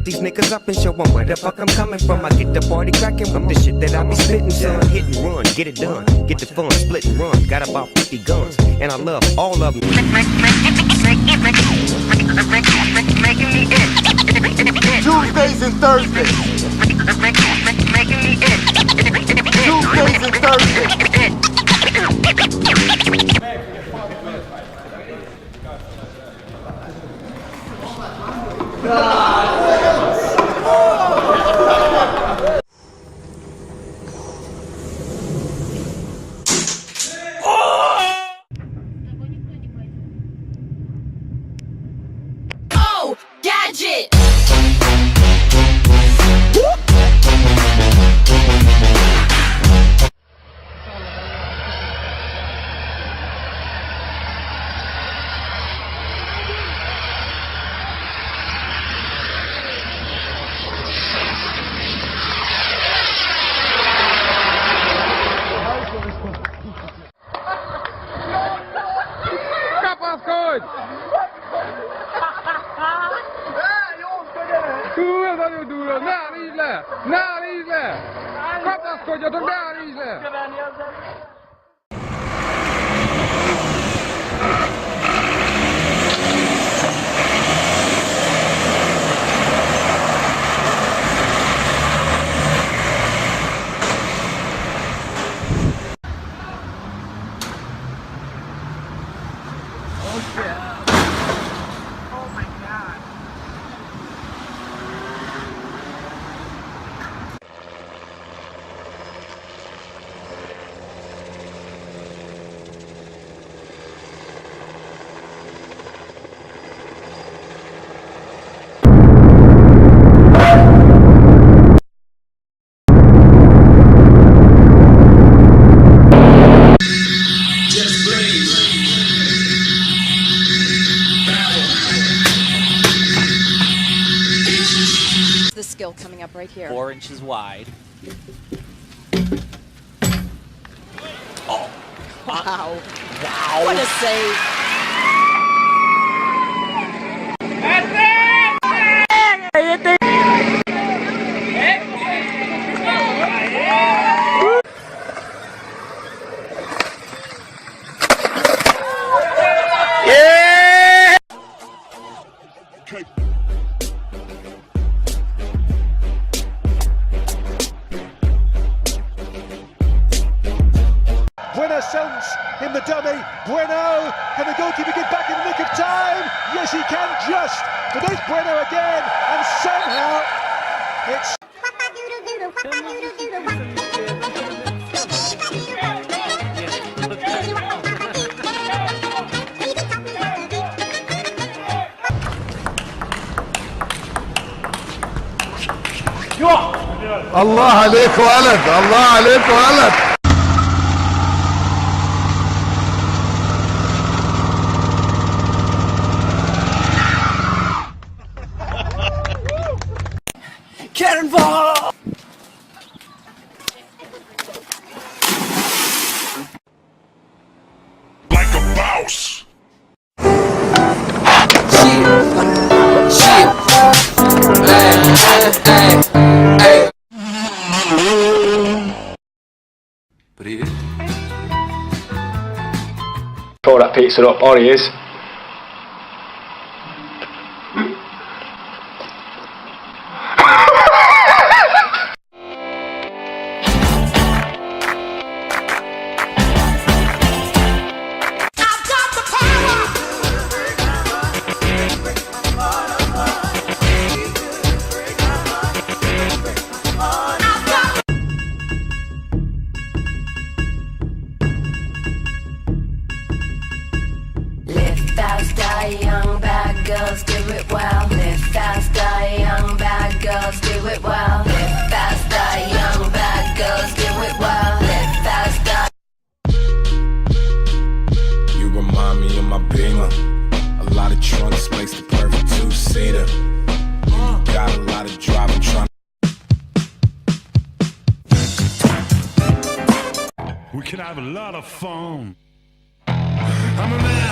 these niggas up and show them where the fuck I'm coming from. I get the party cracking with the shit that I be spitting, son. Hit and run, get it done, get the fun, split and run. Got about 50 guns, and I love all of them. Tuesdays and Thursdays. Tuesdays and Thursdays. Oh, gadget! Kappas goed! Hoe is dat nu doen? Naar Isle! Naar Isle! Kappas goed, je doet naar Isle! Oh my god. The skill coming up right here. 4 inches wide. Wow. Wow. What a save. Bueno sends him the dummy. Bueno, can the goalkeeper get back in the nick of time? Yes, he can just. But there's Bueno again, and somehow it's. الله عليك ولد، الله عليك ولد. Cannonball! Like a mouse. Throw that pizza up, on he is. Live fast, die young, bad girls do it well. Live fast, die young, bad girls do it well. Live fast, die young, bad girls do it well. Live fast, die. You remind me of my Beamer. A lot of trunk space, the perfect two-seater. You got a lot of driving, trying. We can have a lot of fun. I'm a man.